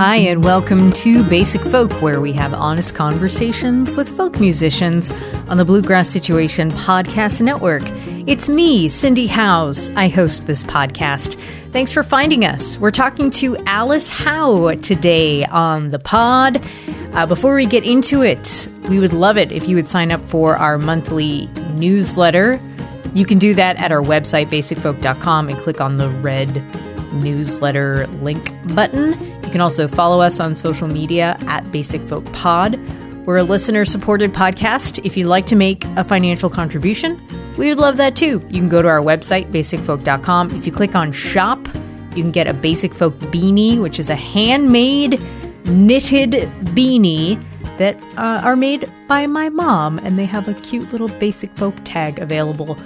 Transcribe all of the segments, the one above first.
Hi, and welcome to Basic Folk, where we have honest conversations with folk musicians on the Bluegrass Situation Podcast Network. It's me, Cindy Howes. I host this podcast. Thanks for finding us. We're talking to Alice Howe today on the pod. Before we get into it, we would love it if you would sign up for our monthly newsletter. You can do that at our website, basicfolk.com, and click on the red newsletter link button. You can also follow us on social media at Basic Folk Pod. We're a listener-supported podcast. If you'd like to make a financial contribution, we would love that too. You can go to our website, basicfolk.com. If you click on shop, you can get a Basic Folk beanie, which is a handmade knitted beanie that are made by my mom, and they have a cute little Basic Folk tag available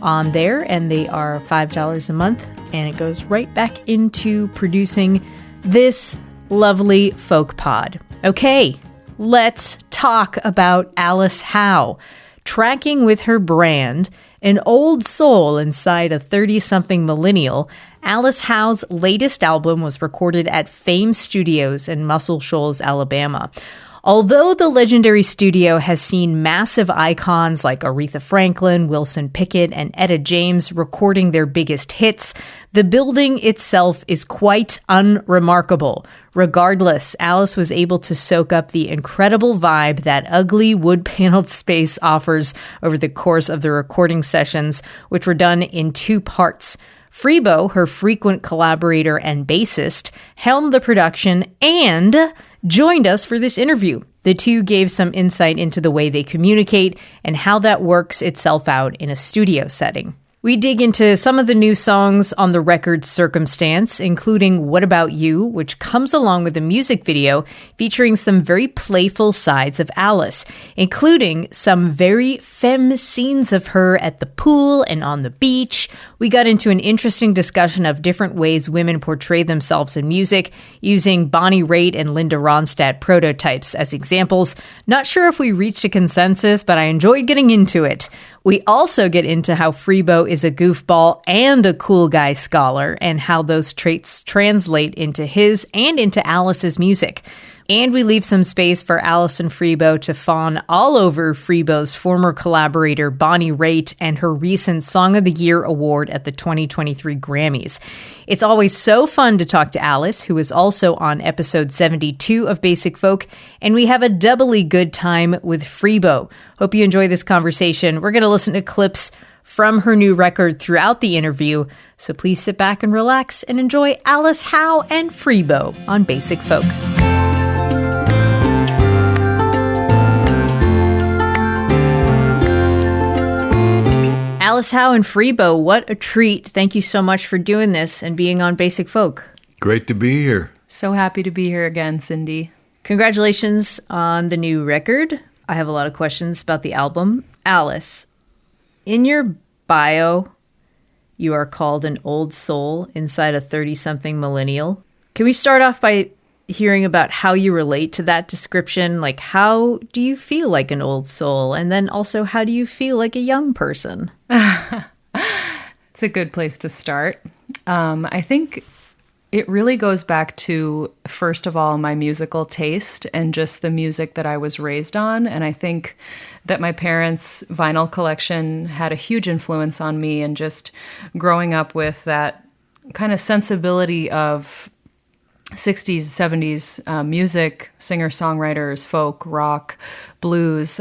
on there, and they are $5 a month, and it goes right back into producing this lovely folk pod. Okay, let's talk about Alice Howe. Tracking with her brand, an old soul inside a 30-something millennial, Alice Howe's latest album was recorded at Fame Studios in Muscle Shoals, Alabama. Although the legendary studio has seen massive icons like Aretha Franklin, Wilson Pickett, and Etta James recording their biggest hits, the building itself is quite unremarkable. Regardless, Alice was able to soak up the incredible vibe that ugly wood-paneled space offers over the course of the recording sessions, which were done in two parts. Freebo, her frequent collaborator and bassist, helmed the production and joined us for this interview. The two gave some insight into the way they communicate and how that works itself out in a studio setting. We dig into some of the new songs on the record's Circumstance, including What About You, which comes along with a music video featuring some very playful sides of Alice, including some very femme scenes of her at the pool and on the beach. We got into an interesting discussion of different ways women portray themselves in music, using Bonnie Raitt and Linda Ronstadt prototypes as examples. Not sure if we reached a consensus, but I enjoyed getting into it. We also get into how Freebo is a goofball and a cool guy scholar, and how those traits translate into his and into Alice's music. And we leave some space for Alice and Freebo to fawn all over Freebo's former collaborator Bonnie Raitt and her recent Song of the Year award at the 2023 Grammys. It's always so fun to talk to Alice, who is also on episode 72 of Basic Folk, and we have a doubly good time with Freebo. Hope you enjoy this conversation. We're going to listen to clips from her new record throughout the interview, so please sit back and relax and enjoy Alice Howe and Freebo on Basic Folk. Alice Howe and Freebo, what a treat. Thank you so much for doing this and being on Basic Folk. Great to be here. So happy to be here again, Cindy. Congratulations on the new record. I have a lot of questions about the album. Alice, in your bio, you are called an old soul inside a 30-something millennial. Can we start off by hearing about how you relate to that description? Like, how do you feel like an old soul? And then also, how do you feel like a young person? It's a good place to start. I think it really goes back to, first of all, my musical taste and just the music that I was raised on. And I think that my parents' vinyl collection had a huge influence on me, and just growing up with that kind of sensibility of 60s, 70s music, singer-songwriters, folk, rock, blues,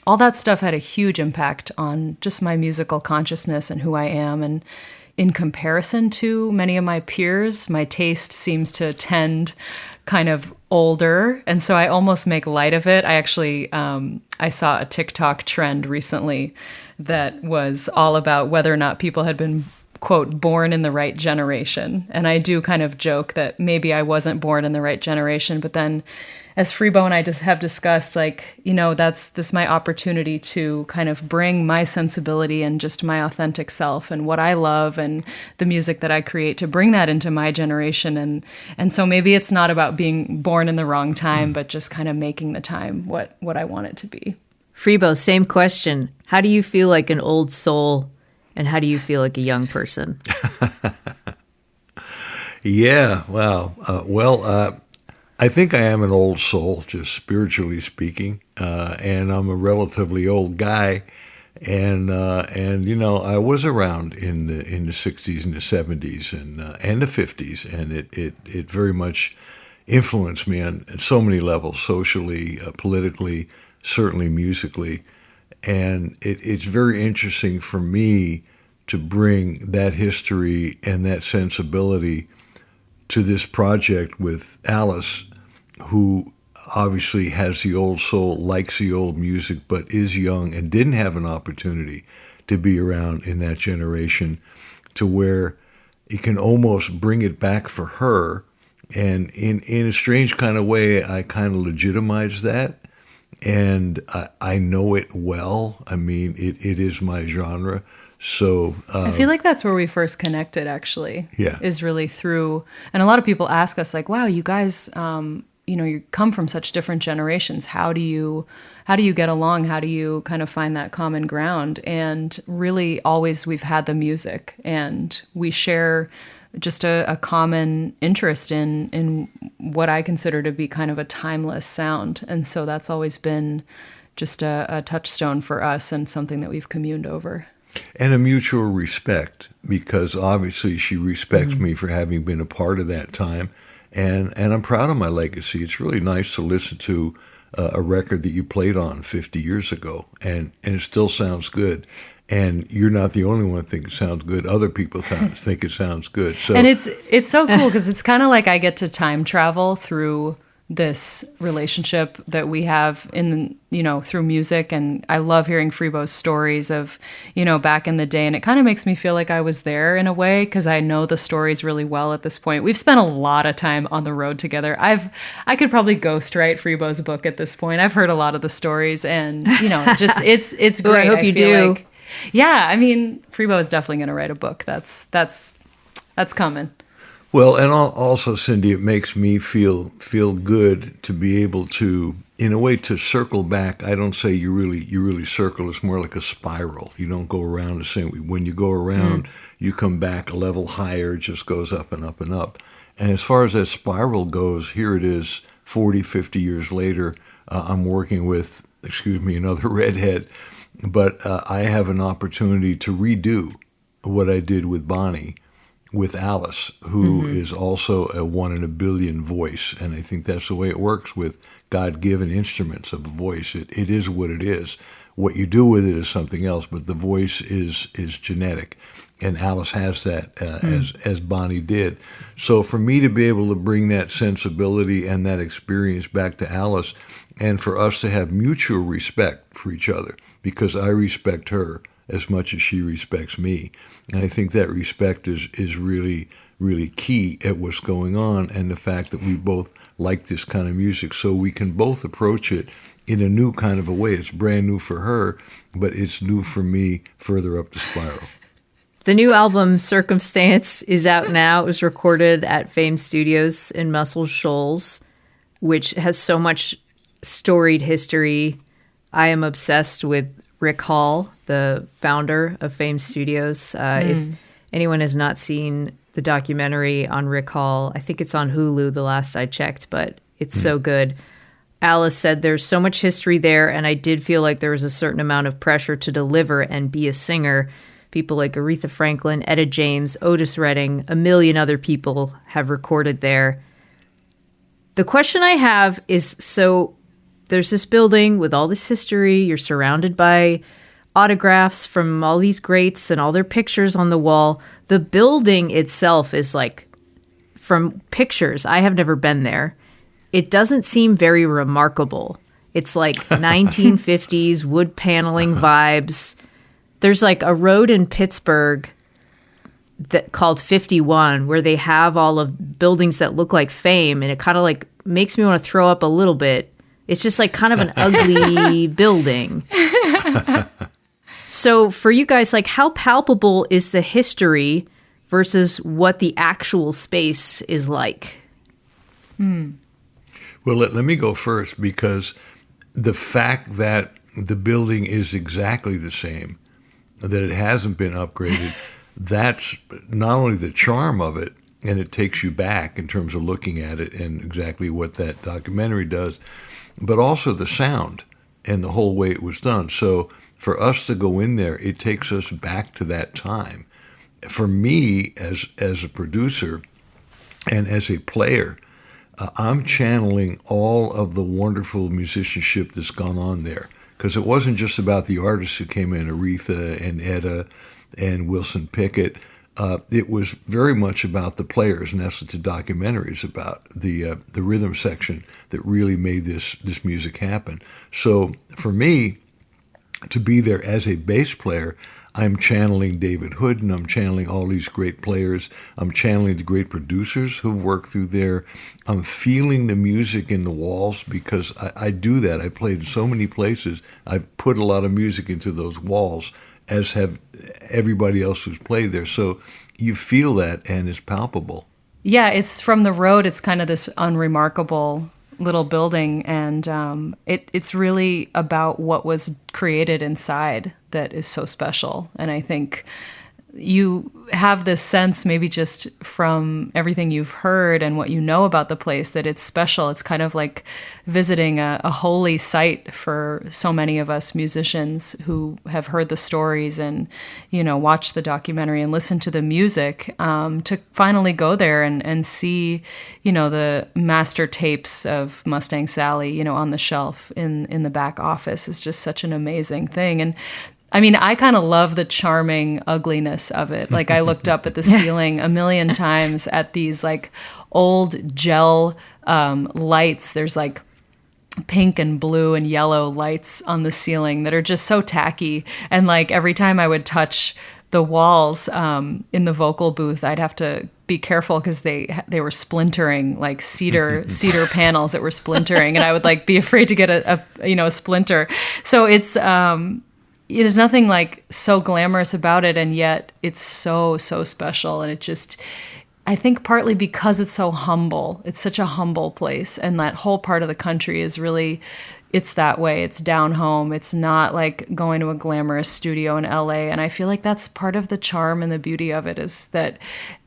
all that stuff had a huge impact on just my musical consciousness and who I am. And in comparison to many of my peers, my taste seems to tend kind of older. And so I almost make light of it. I actually, I saw a TikTok trend recently that was all about whether or not people had been, quote, born in the right generation. And I do kind of joke that maybe I wasn't born in the right generation, but then as Freebo and I just have discussed, like, you know, this my opportunity to kind of bring my sensibility and just my authentic self and what I love and the music that I create, to bring that into my generation. And so maybe it's not about being born in the wrong time, but just kind of making the time what I want it to be. Freebo, same question. How do you feel like an old soul, and how do you feel like a young person? Yeah, wow. I think I am an old soul, just spiritually speaking, and I'm a relatively old guy. And I was around in the '60s and the '70s and the '50s, and it very much influenced me on so many levels, socially, politically, certainly musically. And it's very interesting for me to bring that history and that sensibility to this project with Alice, who obviously has the old soul, likes the old music, but is young and didn't have an opportunity to be around in that generation, to where it can almost bring it back for her. And in a strange kind of way, I kind of legitimize that. And I know it well. I mean, it is my genre. So I feel like that's where we first connected, actually. Yeah. Is really through, and a lot of people ask us, like, wow, you guys, you come from such different generations. How do you get along? How do you kind of find that common ground? And really, always we've had the music, and we share just a common interest in what I consider to be kind of a timeless sound. And so that's always been just a touchstone for us and something that we've communed over. And a mutual respect, because obviously she respects me for having been a part of that time. And I'm proud of my legacy. It's really nice to listen to a record that you played on 50 years ago, and it still sounds good. And you're not the only one that thinks it sounds good. Other people think it sounds good. So, and it's so cool because it's kind of like I get to time travel through this relationship that we have through music. And I love hearing Freebo's stories of, back in the day. And it kind of makes me feel like I was there in a way, because I know the stories really well at this point. We've spent a lot of time on the road together. I could probably ghostwrite Freebo's book at this point. I've heard a lot of the stories, and, just it's great. Ooh, I hope you do. Yeah, I mean, Freebo is definitely going to write a book. That's coming. well, and also, Cindy, it makes me feel good to be able to, in a way, to circle back. I don't say you really circle. It's more like a spiral. You don't go around the same way. When you go around, you come back a level higher. It just goes up and up and up. And as far as that spiral goes, here it is, 40, 50 years later. I'm working with, another redhead. But I have an opportunity to redo what I did with Bonnie, with Alice, who is also a 1 in a billion voice. And I think that's the way it works with God-given instruments of a voice. It is what it is. What you do with it is something else, but the voice is genetic. And Alice has that, as Bonnie did. So for me to be able to bring that sensibility and that experience back to Alice, and for us to have mutual respect for each other, because I respect her as much as she respects me. And I think that respect is really, really key at what's going on, and the fact that we both like this kind of music, so we can both approach it in a new kind of a way. It's brand new for her, but it's new for me further up the spiral. The new album, Circumstance, is out now. It was recorded at Fame Studios in Muscle Shoals, which has so much storied history. I am obsessed with Rick Hall, the founder of Fame Studios. If anyone has not seen the documentary on Rick Hall, I think it's on Hulu the last I checked, but it's so good. Alice said there's so much history there, and I did feel like there was a certain amount of pressure to deliver and be a singer. People like Aretha Franklin, Etta James, Otis Redding, a million other people have recorded there. The question I have is, so there's this building with all this history. You're surrounded by autographs from all these greats and all their pictures on the wall. The building itself is like, from pictures, I have never been there. It doesn't seem very remarkable. It's like 1950s wood paneling vibes. There's like a road in Pittsburgh called 51 where they have all of buildings that look like Fame, and it kind of like makes me want to throw up a little bit. It's just like kind of an ugly building. So for you guys, like, how palpable is the history versus what the actual space is like? Well, let me go first, because the fact that the building is exactly the same, that it hasn't been upgraded, that's not only the charm of it, and it takes you back in terms of looking at it and exactly what that documentary does, but also the sound and the whole way it was done. So for us to go in there, it takes us back to that time. For me, as a producer and as a player, I'm channeling all of the wonderful musicianship that's gone on there. Because it wasn't just about the artists who came in, Aretha and Etta and Wilson Pickett. It was very much about the players, and that's what the documentary is about, the rhythm section that really made this music happen. So for me, to be there as a bass player, I'm channeling David Hood, and I'm channeling all these great players. I'm channeling the great producers who've worked through there. I'm feeling the music in the walls because I do that. I played in so many places. I've put a lot of music into those walls, as have everybody else who's played there. So you feel that, and it's palpable. Yeah, it's from the road. It's kind of this unremarkable little building, and it's really about what was created inside that is so special. And I think you have this sense, maybe just from everything you've heard and what you know about the place, that it's special. It's kind of like visiting a holy site for so many of us musicians who have heard the stories and, watched the documentary and listened to the music, to finally go there and see, the master tapes of Mustang Sally, on the shelf in the back office is just such an amazing thing. And I mean, I kind of love the charming ugliness of it. Like, I looked up at the ceiling a million times at these like old gel lights. There's like pink and blue and yellow lights on the ceiling that are just so tacky. And like every time I would touch the walls in the vocal booth, I'd have to be careful because they were splintering, like cedar panels that were splintering, and I would like be afraid to get a splinter. So it's there's nothing like so glamorous about it, and yet it's so special. And it just, I think partly because it's so humble, it's such a humble place, and that whole part of the country is really, it's that way. It's down home. It's not like going to a glamorous studio in LA. And I feel like that's part of the charm and the beauty of it, is that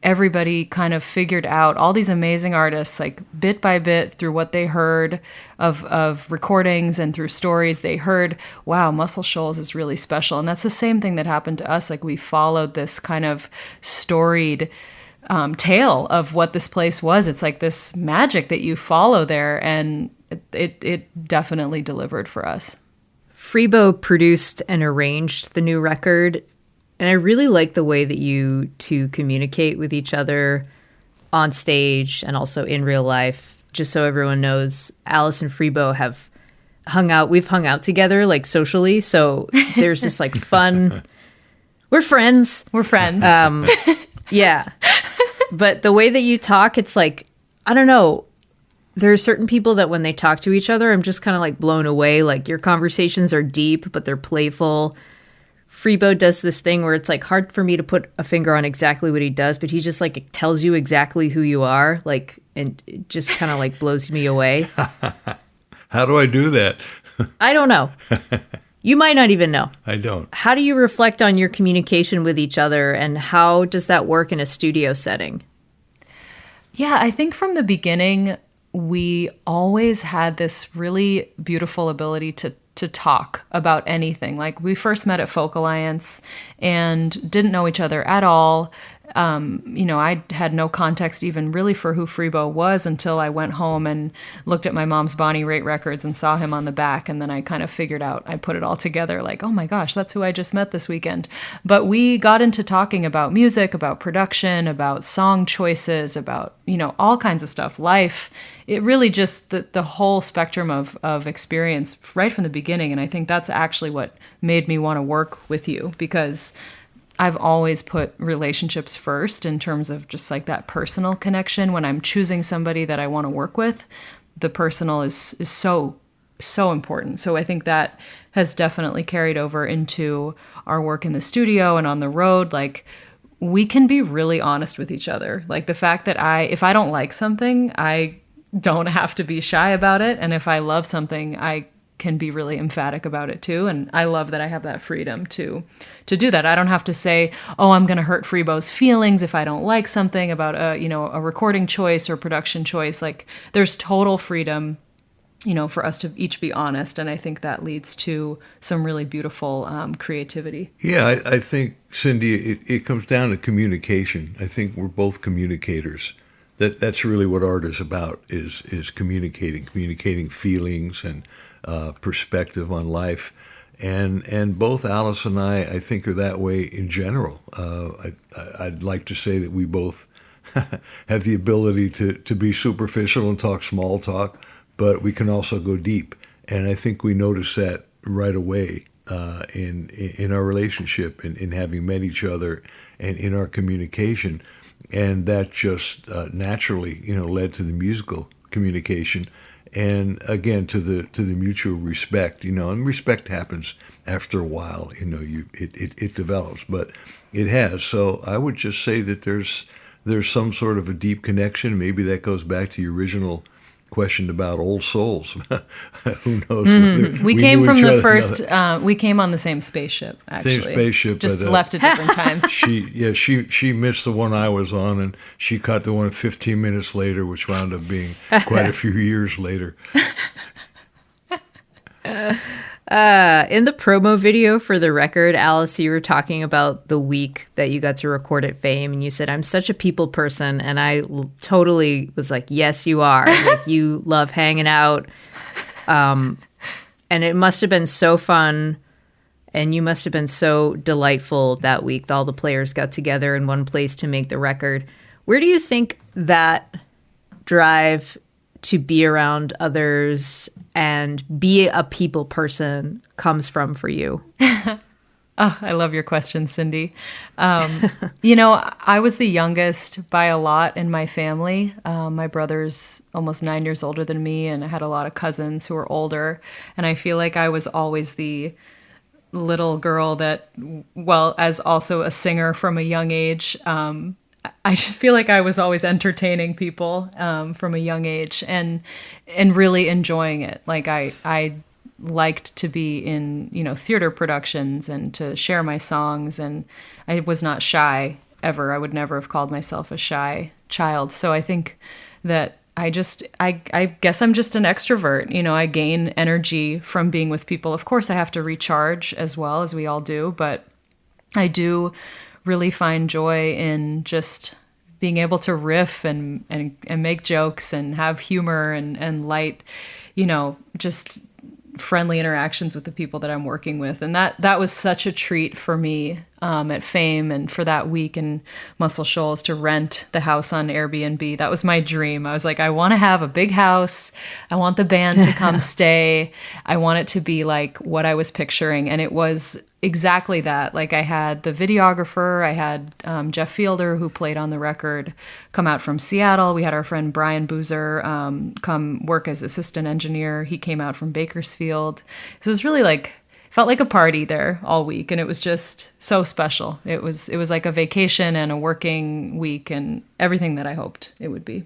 everybody kind of figured out, all these amazing artists, like bit by bit through what they heard of recordings and through stories, they heard, wow, Muscle Shoals is really special. And that's the same thing that happened to us. Like, we followed this kind of storied tale of what this place was. It's like this magic that you follow there, and it definitely delivered for us. Freebo produced and arranged the new record, and I really like the way that you two communicate with each other on stage and also in real life. Just so everyone knows, Alice and Freebo have hung out. We've hung out together, like, socially. So there's this like fun. We're friends. We're friends. Yeah. But the way that you talk, it's like, I don't know. There are certain people that when they talk to each other, I'm just kind of like blown away. Like, your conversations are deep, but they're playful. Freebo does this thing where it's like hard for me to put a finger on exactly what he does, but he just like tells you exactly who you are, like, and it just kind of like blows me away. How do I do that? I don't know. You might not even know. I don't. How do you reflect on your communication with each other, and how does that work in a studio setting? Yeah, I think from the beginning, we always had this really beautiful ability to talk about anything. Like, we first met at Folk Alliance and didn't know each other at all. I had no context even really for who Freebo was until I went home and looked at my mom's Bonnie Raitt records and saw him on the back. And then I kind of figured out, I put it all together like, oh my gosh, that's who I just met this weekend. But we got into talking about music, about production, about song choices, about, all kinds of stuff, life. It really just the whole spectrum of experience right from the beginning. And I think that's actually what made me want to work with you, because I've always put relationships first in terms of just like that personal connection. When I'm choosing somebody that I want to work with, the personal is so important. So I think that has definitely carried over into our work in the studio and on the road. Like, we can be really honest with each other. Like, the fact that if I don't like something, I don't have to be shy about it. And if I love something, I can be really emphatic about it too. And I love that I have that freedom to do that. I don't have to say, oh, I'm going to hurt Freebo's feelings if I don't like something about a recording choice or production choice. Like, there's total freedom, for us to each be honest. And I think that leads to some really beautiful creativity. Yeah, I think, Cindy, it comes down to communication. I think we're both communicators. That's really what art is about, is communicating feelings and perspective on life. And both Alice and I think, are that way in general. I'd like to say that we both have the ability to be superficial and talk small talk, but we can also go deep. And I think we notice that right away in our relationship, in having met each other and in our communication. And that just naturally, led to the musical communication, and again to the mutual respect. And respect happens after a while. It develops, but it has. So I would just say that there's some sort of a deep connection. Maybe that goes back to your original question about old souls. Who knows? We came from the first. We came on the same spaceship. Actually, same spaceship, just left at different times. She missed the one I was on, and she caught the one 15 minutes later, which wound up being quite a few years later. In the promo video for the record, Alice, you were talking about the week that you got to record at Fame, and you said, I'm such a people person. And I totally was like, yes, you are. Like, you love hanging out. And it must have been so fun. And you must have been so delightful that week. All the players got together in one place to make the record. Where do you think that drive to be around others and be a people person comes from for you? Oh, I love your question, Cindy. I was the youngest by a lot in my family. My brother's almost 9 years older than me, and I had a lot of cousins who were older. And I feel like I was always the little girl that, well, as also a singer from a young age, I feel like I was always entertaining people from a young age and really enjoying it. Like, I liked to be in, theater productions and to share my songs, and I was not shy ever. I would never have called myself a shy child. So I think that I guess I'm just an extrovert. I gain energy from being with people. Of course, I have to recharge as well, as we all do, but I do really find joy in just being able to riff and make jokes and have humor and light, just friendly interactions with the people that I'm working with. And that was such a treat for me at Fame, and for that week in Muscle Shoals to rent the house on Airbnb. That was my dream. I was like, I want to have a big house. I want the band to come stay. I want it to be like what I was picturing. And it was exactly that. Like, I had the videographer, I had Jeff Fielder, who played on the record, come out from Seattle. We had our friend Brian Boozer come work as assistant engineer. He came out from Bakersfield. So it was really felt like a party there all week, and it was just so special. It was like a vacation and a working week and everything that I hoped it would be.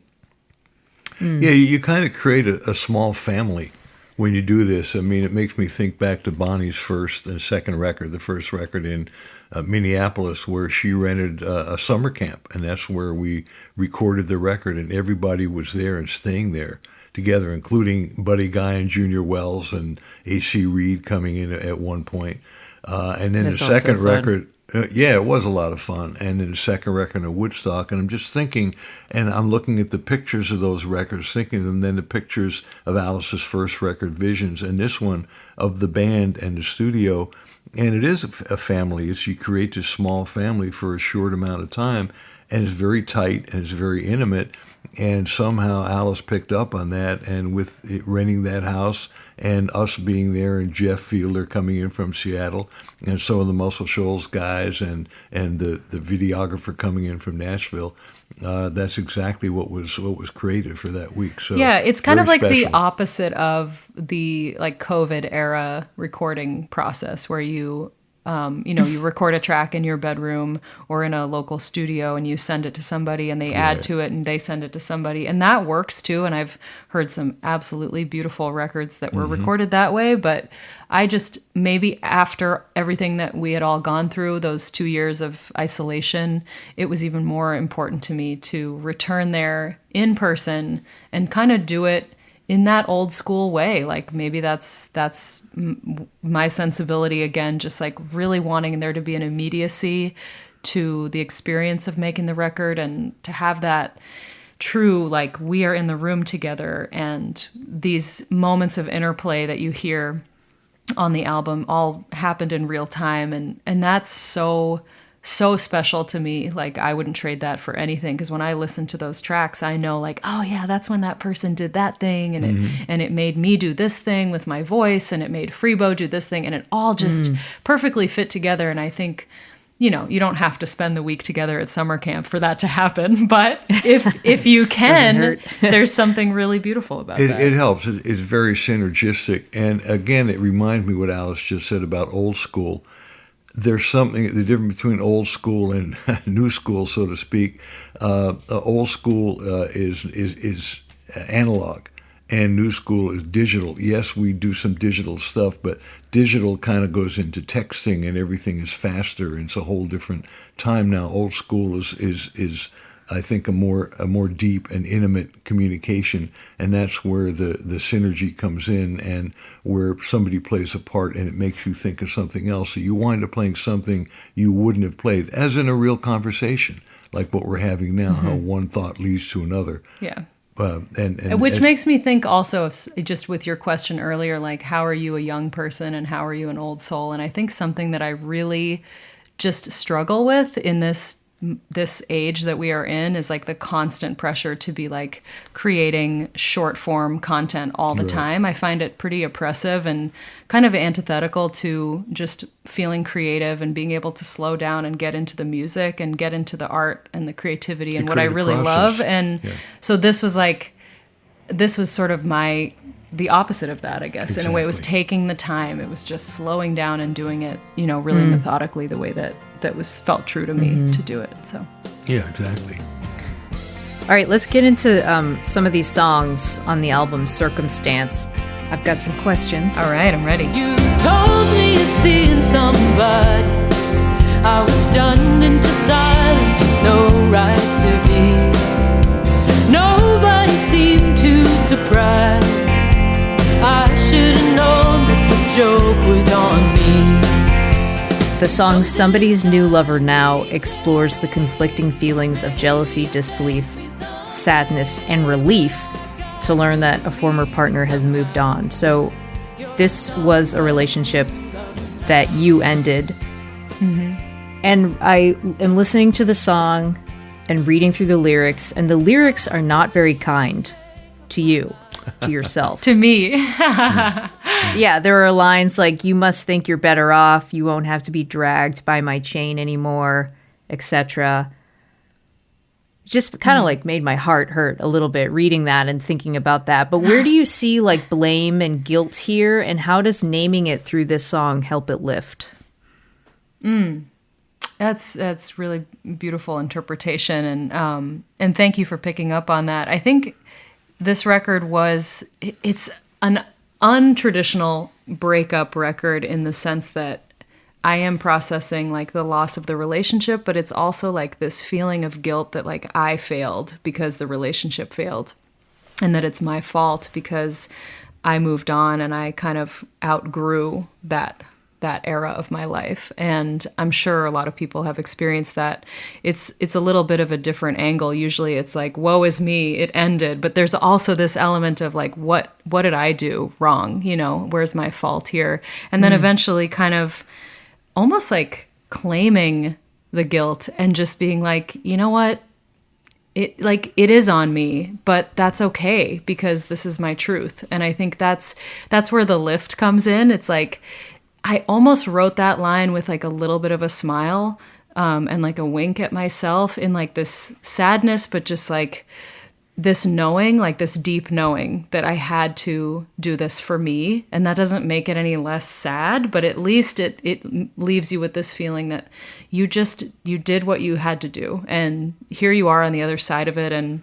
Yeah, you kind of create a small family when you do this. I mean, it makes me think back to Bonnie's first and second record, the first record in Minneapolis, where she rented a summer camp, and that's where we recorded the record, and everybody was there and staying there together, including Buddy Guy and Junior Wells and A.C. Reed coming in at one point. And then the second record, it was a lot of fun. And then the second record of Woodstock, and I'm just thinking, and I'm looking at the pictures of those records, thinking of them, then the pictures of Alice's first record, Visions, and this one of the band and the studio. And it is a family. You create this small family for a short amount of time, and it's very tight and it's very intimate. And somehow Alice picked up on that, and with renting that house and us being there, and Jeff Fielder coming in from Seattle, and some of the Muscle Shoals guys, and the videographer coming in from Nashville, that's exactly what was created for that week. So yeah, it's kind of like special. the opposite of the COVID era recording process, where you You record a track in your bedroom or in a local studio and you send it to somebody and they add to it and they send it to somebody. And that works too. And I've heard some absolutely beautiful records that were recorded that way. But I just, maybe after everything that we had all gone through, those 2 years of isolation, it was even more important to me to return there in person and kind of do it in that old school way. Like maybe that's my sensibility again, just like really wanting there to be an immediacy to the experience of making the record and to have that true, like we are in the room together, and these moments of interplay that you hear on the album all happened in real time. And that's so special to me. Like I wouldn't trade that for anything, because when I listen to those tracks, I know like, oh yeah, that's when that person did that thing, and it made me do this thing with my voice, and it made Freebo do this thing, and it all just perfectly fit together. And I think, you don't have to spend the week together at summer camp for that to happen, but if you can, there's something really beautiful about that. It helps. It's very synergistic. And again, it reminds me what Alice just said about old school. There's something, the difference between old school and new school, so to speak. Old school is analog, and new school is digital. Yes, we do some digital stuff, but digital kind of goes into texting, and everything is faster, and it's a whole different time now. Old school is I think a more deep and intimate communication, and that's where the synergy comes in, and where somebody plays a part and it makes you think of something else. So you wind up playing something you wouldn't have played, as in a real conversation, like what we're having now, how one thought leads to another. Yeah. And makes me think also of, just with your question earlier, like how are you a young person and how are you an old soul? And I think something that I really just struggle with in this age that we are in is like the constant pressure to be like creating short form content all the time. I find it pretty oppressive and kind of antithetical to just feeling creative and being able to slow down and get into the music and get into the art and the creativity and what I really love. And so this was sort of the opposite of that, I guess. Exactly. In a way, it was taking the time. It was just slowing down and doing it, really methodically, the way that felt true to me to do it. So, yeah, exactly. All right, let's get into some of these songs on the album Circumstance. I've got some questions. All right, I'm ready. You told me you'd seen somebody. I was stunned into silence with no right to be. Nobody seemed too surprised. I should have known that the joke was on me. The song Somebody's New Lover Now explores the conflicting feelings of jealousy, disbelief, sadness, and relief to learn that a former partner has moved on. So this was a relationship that you ended. And I am listening to the song and reading through the lyrics, and the lyrics are not very kind to you. To yourself. To me. Yeah, there are lines like, you must think you're better off, you won't have to be dragged by my chain anymore, etc. Just kind of like made my heart hurt a little bit reading that and thinking about that. But where do you see like blame and guilt here, and how does naming it through this song help it lift? That's really beautiful interpretation, and thank you for picking up on that. I think this record it's an untraditional breakup record in the sense that I am processing like the loss of the relationship, but it's also like this feeling of guilt that like I failed because the relationship failed, and that it's my fault because I moved on and I kind of outgrew that era of my life. And I'm sure a lot of people have experienced that. It's a little bit of a different angle. Usually it's like, woe is me, it ended. But there's also this element of like, what did I do wrong? Where's my fault here? And then eventually kind of almost like claiming the guilt and just being like, you know what? It is on me, but that's okay because this is my truth. And I think that's where the lift comes in. It's like, I almost wrote that line with like a little bit of a smile and like a wink at myself in like this sadness, but just like this knowing, like this deep knowing that I had to do this for me. And that doesn't make it any less sad, but at least it leaves you with this feeling that you did what you had to do. And here you are on the other side of it. And,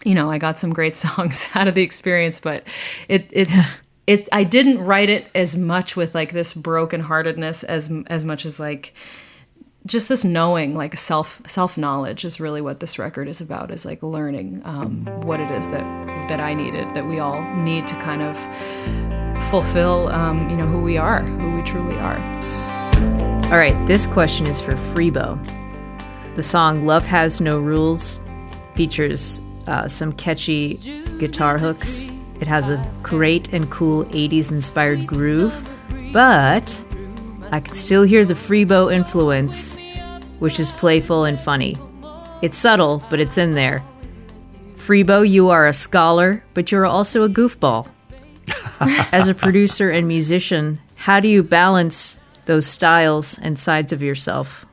you know, I got some great songs out of the experience, but I didn't write it as much with like this brokenheartedness as much as like, just this knowing, like self-knowledge is really what this record is about, is like learning what it is that I needed, that we all need to kind of fulfill, who we are, who we truly are. All right, this question is for Freebo. The song Love Has No Rules features some catchy guitar hooks. It has a great and cool 80s inspired groove, but I can still hear the Freebo influence, which is playful and funny. It's subtle, but it's in there. Freebo, you are a scholar, but you're also a goofball. As a producer and musician, how do you balance those styles and sides of yourself?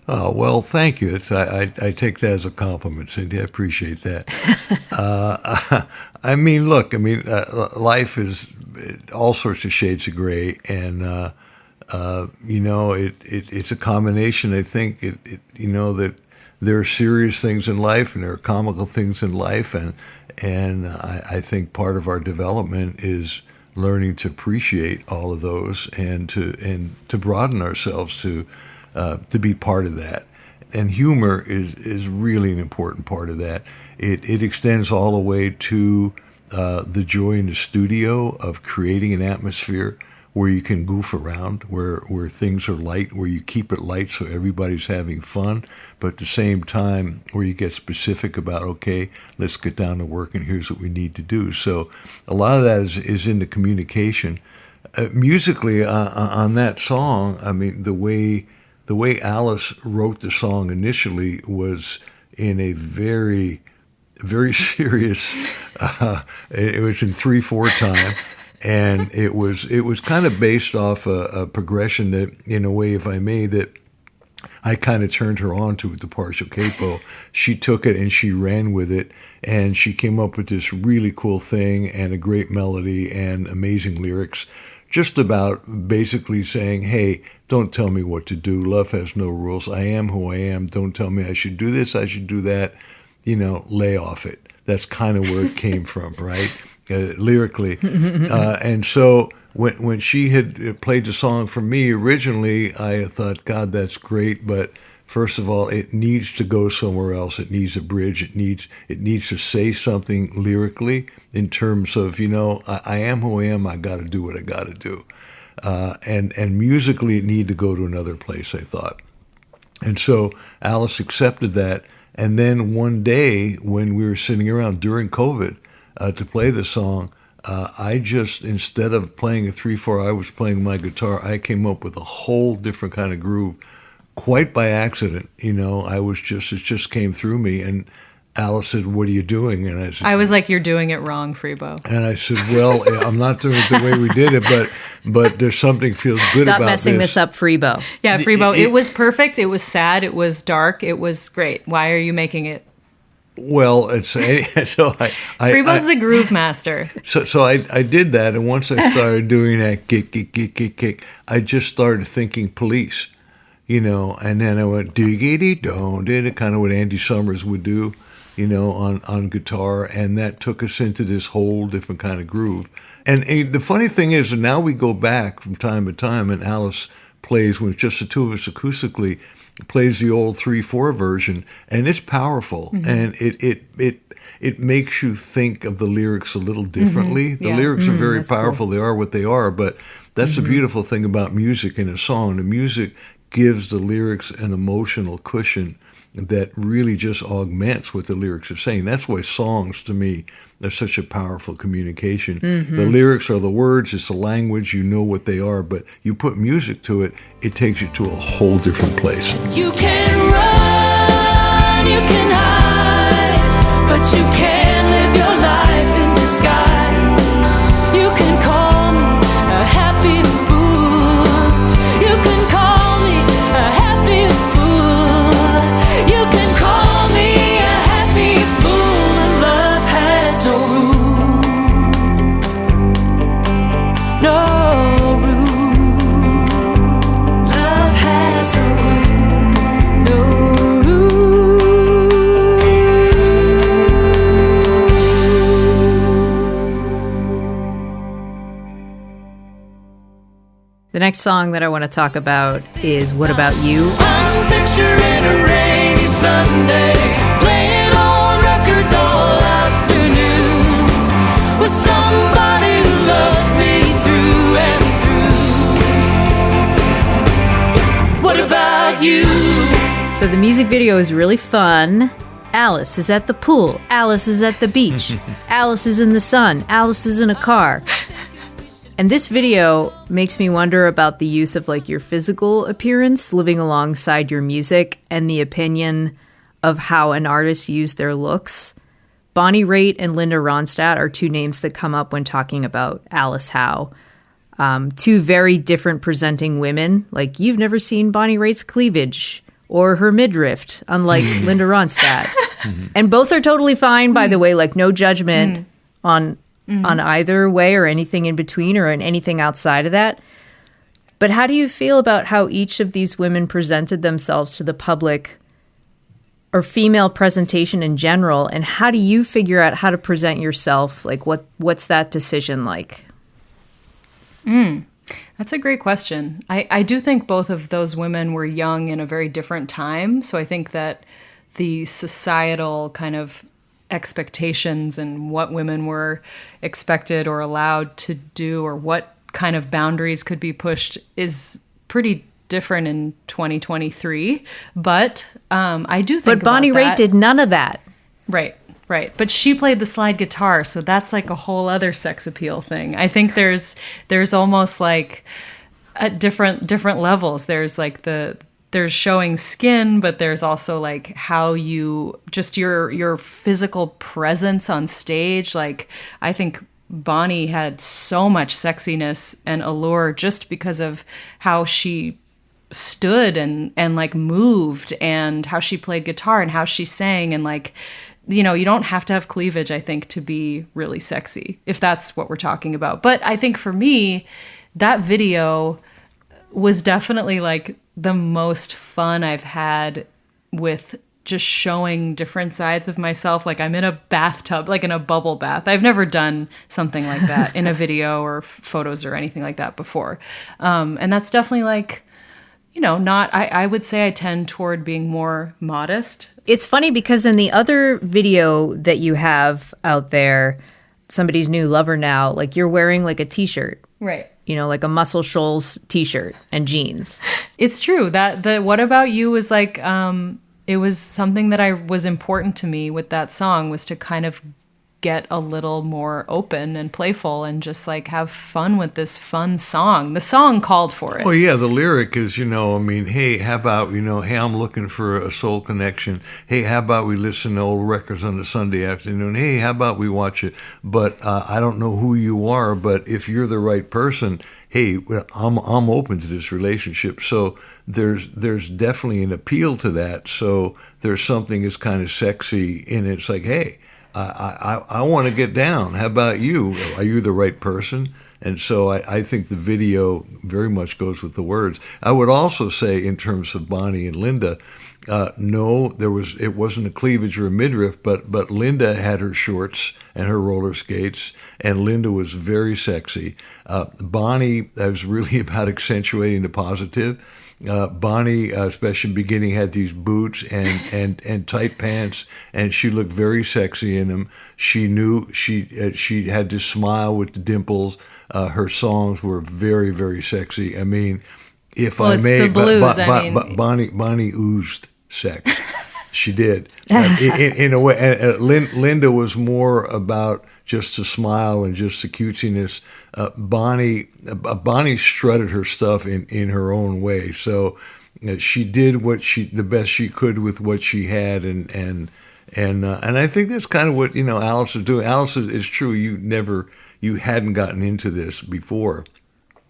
Oh, well, thank you. I take that as a compliment, Cindy. I appreciate that. Life is all sorts of shades of gray, and it's a combination. I think that there are serious things in life and there are comical things in life, and I think part of our development is learning to appreciate all of those and to broaden ourselves to be part of that. And humor is really an important part of that. It extends all the way to the joy in the studio of creating an atmosphere where you can goof around, where things are light, where you keep it light so everybody's having fun, but at the same time where you get specific about, okay, let's get down to work and here's what we need to do. So a lot of that is in the communication. Musically, on that song, I mean, the way Alice wrote the song initially was in a very, very serious, it was in 3/4 time, and it was kind of based off a progression that, in a way, if I may, that I kind of turned her on to with the partial capo. She took it and she ran with it, and she came up with this really cool thing and a great melody and amazing lyrics, just about basically saying, hey, don't tell me what to do. Love has no rules. I am who I am. Don't tell me I should do this, I should do that. Lay off it. That's kind of where it came from, right? Lyrically. And so when she had played the song for me originally, I thought, God, that's great, but first of all, it needs to go somewhere else. It needs a bridge. It needs to say something lyrically in terms of, I am who I am. I got to do what I got to do. And musically, it needed to go to another place, I thought. And so Alice accepted that. And then one day when we were sitting around during COVID to play the song, I just, instead of playing a 3/4, I was playing my guitar. I came up with a whole different kind of groove, quite by accident. It just came through me. And Alice said, what are you doing? And I said, I was like, you're doing it wrong, Freebo. And I said, well, I'm not doing it the way we did it, but there's something feels good about this. Stop messing this up, Freebo. Yeah, Freebo, it was perfect. It was sad. It was dark. It was great. Why are you making it? Well, Freebo's the groove master. So I did that, and once I started doing that kick, I just started thinking Police, and then I went diggity-dong, did it kind of what Andy Summers would do, on guitar, and that took us into this whole different kind of groove. And the funny thing is, now we go back from time to time, and Alice plays, when it's just the two of us acoustically, plays the old 3/4 version, and it's powerful, and it makes you think of the lyrics a little differently. The lyrics are very powerful. Cool. They are what they are, but that's the beautiful thing about music in a song. The music gives the lyrics an emotional cushion that really just augments what the lyrics are saying. That's why songs, to me, are such a powerful communication. The lyrics are the words, it's the language, you know what they are, but you put music to it, it takes you to a whole different place. You can run, you can hide, but you can't live your life in disguise. You can call me a happy fool. You can call me a happy fool. You can call me a happy fool. The next song that I want to talk about is What About You? I'm picturing a rainy Sunday, playing on records all afternoon, with somebody who loves me through and through. What about you? So the music video is really fun. Alice is at the pool. Alice is at the beach. Alice is in the sun. Alice is in a car. And this video makes me wonder about the use of like your physical appearance living alongside your music and the opinion of how an artist used their looks. Bonnie Raitt and Linda Ronstadt are two names that come up when talking about Alice Howe. Two very different presenting women. Like, you've never seen Bonnie Raitt's cleavage or her midriff, unlike Linda Ronstadt. And both are totally fine, by the way, like no judgment on either way or anything in between or in anything outside of that. But how do you feel about how each of these women presented themselves to the public or female presentation in general? And how do you figure out how to present yourself? Like, what's that decision like? That's a great question. I do think both of those women were young in a very different time. So I think that the societal kind of expectations and what women were expected or allowed to do or what kind of boundaries could be pushed is pretty different in 2023. But I do think But Bonnie Raitt did none of that. Right. But she played the slide guitar, so that's like a whole other sex appeal thing. I think there's almost like at different levels. There's like there's showing skin, but there's also like how you just your physical presence on stage. Like, I think Bonnie had so much sexiness and allure just because of how she stood and like moved and how she played guitar and how she sang. And like, you know, you don't have to have cleavage, I think, to be really sexy, if that's what we're talking about. But I think for me, that video was definitely like the most fun I've had with just showing different sides of myself. Like, I'm in a bathtub, like in a bubble bath. I've never done something like that in a video or photos or anything like that before. And that's definitely like, you know, I would say I tend toward being more modest. It's funny because in the other video that you have out there, Somebody's New Lover Now, like you're wearing like a t-shirt. Right. You know, like a Muscle Shoals t-shirt and jeans. It's true that the What About You was like, it was something that was important to me with that song, was to kind of get a little more open and playful and just like have fun with this fun song. The song called for it. Oh yeah, the lyric is, you know, I mean, hey, how about, you know, hey, I'm looking for a soul connection. Hey, how about we listen to old records on a Sunday afternoon? Hey, how about we watch it? But I don't know who you are, but if you're the right person, hey, I'm open to this relationship. So there's definitely an appeal to that. So there's something that's kind of sexy in it. It's like, hey, I want to get down. How about you? Are you the right person? And so I think the video very much goes with the words. I would also say, in terms of Bonnie and Linda, no, it wasn't a cleavage or a midriff, but Linda had her shorts and her roller skates, and Linda was very sexy. Bonnie was really about accentuating the positive. Bonnie, especially in the beginning, had these boots and tight pants, and she looked very sexy in them. She knew she had this smile with the dimples. Her songs were very, very sexy. I mean, if I may, Bonnie oozed sex. She did. In a way, Linda was more about just the smile and just the cutesiness. Bonnie strutted her stuff in her own way. So she did the best she could with what she had, and I think that's kind of what, you know, Alice is doing. Alice is true. You hadn't gotten into this before.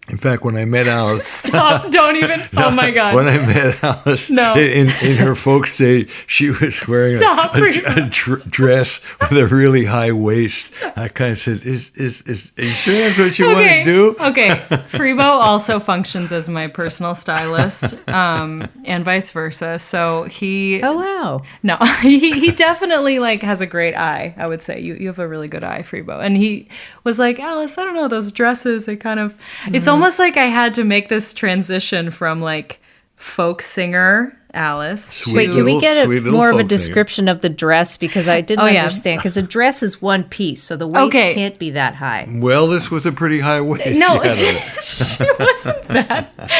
In fact, when I met Alice... Stop, don't even... No, oh, my God. When I met Alice in her folk stage, she was wearing a dress with a really high waist. I kind of said, are you sure that's what you want to do? Okay. Freebo also functions as my personal stylist, and vice versa. So he... Oh, wow. No, he definitely like has a great eye, I would say. You have a really good eye, Freebo. And he was like, Alice, I don't know, those dresses, they kind of... It's almost almost like I had to make this transition from like folk singer Alice. Wait, can we get sweet little more of a folk singer. description of the dress? Because I didn't understand. Because a dress is one piece, so the waist can't be that high. Well, this was a pretty high waist. No, she had it wasn't that.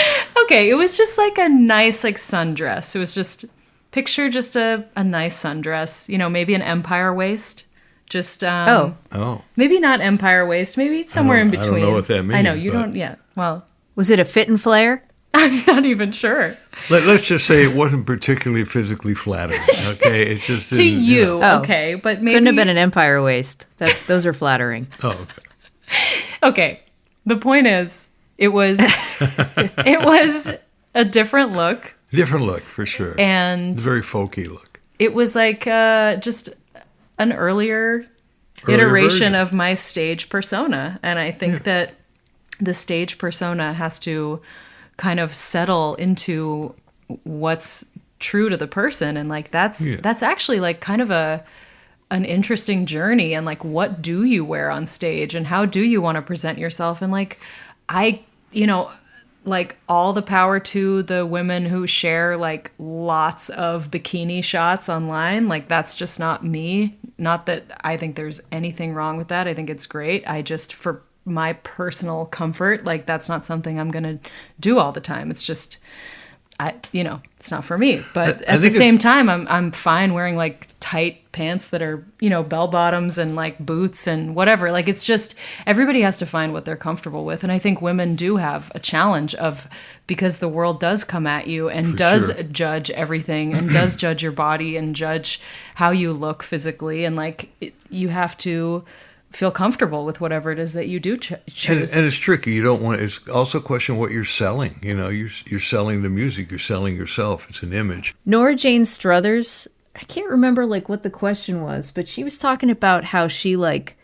Okay, it was just like a nice like sundress. It was just picture just a nice sundress. You know, maybe an empire waist. Just Oh. maybe not empire waist. Maybe somewhere in between. I don't know what that means. I know you but don't. Yeah. Well, Was it a fit and flare? I'm not even sure. Let's just say it wasn't particularly physically flattering. Okay, it's just To didn't, you, Oh. okay, but maybe Couldn't have been an empire waist. Those are flattering. Oh, okay. Okay. The point is, it was a different look, Different look for sure. and Very folky look. it was like just an earlier Earlier iteration version. of my stage persona, and I think that the stage persona has to kind of settle into what's true to the person, and like that's actually like kind of an interesting journey, and like what do you wear on stage and how do you want to present yourself, and like like all the power to the women who share like lots of bikini shots online. Like that's just not me. Not that I think there's anything wrong with that. I think it's great. I just, for my personal comfort, like that's not something I'm going to do all the time. It's just, it's not for me. But I at the think same time, I'm fine wearing like tight pants that are, bell bottoms and like boots and whatever. Like it's just, everybody has to find what they're comfortable with. And I think women do have a challenge because the world does come at you and For does sure. judge everything and does judge your body and judge how you look physically. And like you have to feel comfortable with whatever it is that you do choose. And it's tricky. You don't want. It's also a question of what you're selling. You're selling the music. You're selling yourself. It's an image. Nora Jane Struthers, I can't remember like what the question was, but she was talking about how she like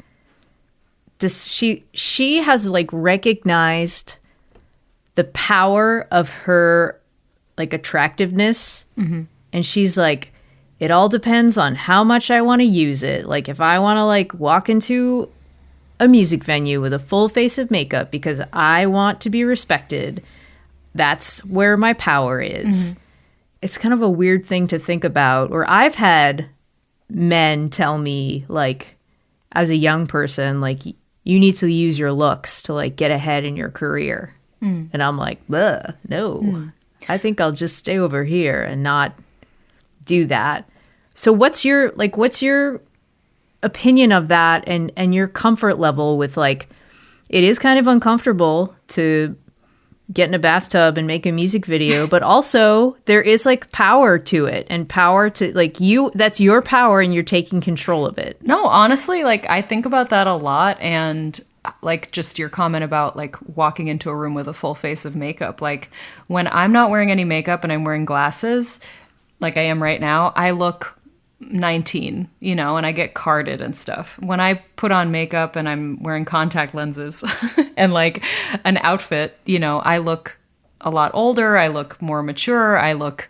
she has like recognized the power of her like attractiveness, and she's like, it all depends on how much I want to use it. Like if I want to like walk into a music venue with a full face of makeup because I want to be respected, that's where my power is. It's kind of a weird thing to think about. Or I've had men tell me, like, as a young person, like, you need to use your looks to, like, get ahead in your career. And I'm like, no. I think I'll just stay over here and not do that. So what's your opinion of that and your comfort level with, like, it is kind of uncomfortable to get in a bathtub and make a music video, but also there is like power to it and power to like that's your power and you're taking control of it. No, honestly, like I think about that a lot, and like just your comment about like walking into a room with a full face of makeup. Like when I'm not wearing any makeup and I'm wearing glasses, like I am right now, I look 19, and I get carded and stuff. When I put on makeup and I'm wearing contact lenses and like an outfit, I look a lot older, I look more mature, I look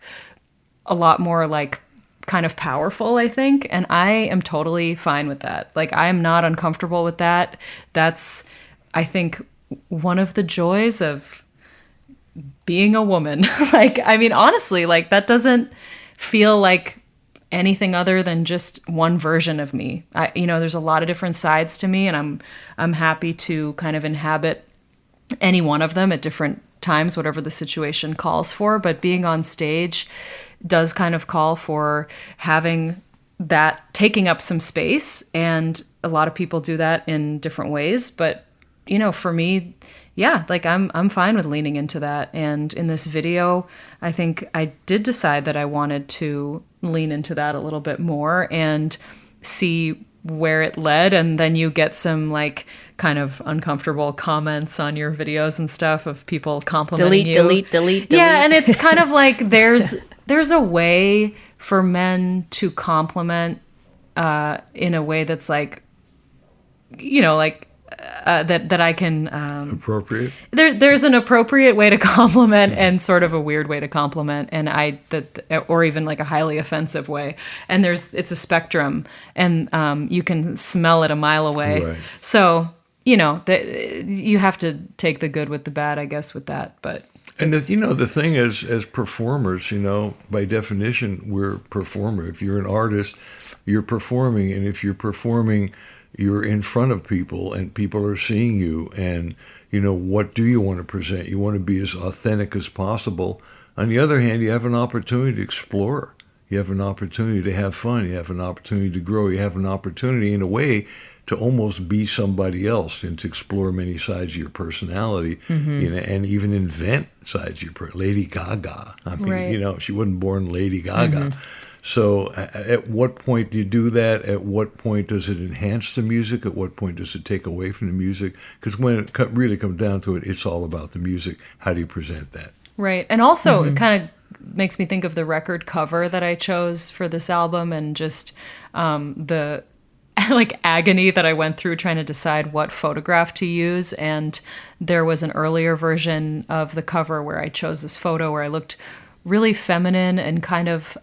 a lot more like kind of powerful, I think, and I am totally fine with that. Like I am not uncomfortable with that. That's, I think, one of the joys of being a woman. Like, I mean, honestly, like that doesn't feel like anything other than just one version of me. There's a lot of different sides to me, and I'm happy to kind of inhabit any one of them at different times, whatever the situation calls for. But being on stage does kind of call for having that, taking up some space, and a lot of people do that in different ways. But for me, yeah, like I'm fine with leaning into that. And in this video, I think I did decide that I wanted to lean into that a little bit more and see where it led. And then you get some like kind of uncomfortable comments on your videos and stuff of people complimenting you. Delete. Yeah, and it's kind of like there's a way for men to compliment in a way that's like, that I can Appropriate. There's an appropriate way to compliment and sort of a weird way to compliment, and or even like a highly offensive way. And it's a spectrum, and you can smell it a mile away. Right. So you have to take the good with the bad, I guess, with that. But and the thing is, as performers, by definition, we're a performer. If you're an artist, you're performing, and if you're performing, you're in front of people, and people are seeing you. And what do you want to present? You want to be as authentic as possible. On the other hand, you have an opportunity to explore. You have an opportunity to have fun. You have an opportunity to grow. You have an opportunity, in a way, to almost be somebody else and to explore many sides of your personality, and even invent sides of your Lady Gaga. I mean, right. She wasn't born Lady Gaga. So at what point do you do that? At what point does it enhance the music? At what point does it take away from the music? Because when it really comes down to it, it's all about the music. How do you present that? Right. And also it kind of makes me think of the record cover that I chose for this album, and just the agony that I went through trying to decide what photograph to use. And there was an earlier version of the cover where I chose this photo where I looked really feminine and kind of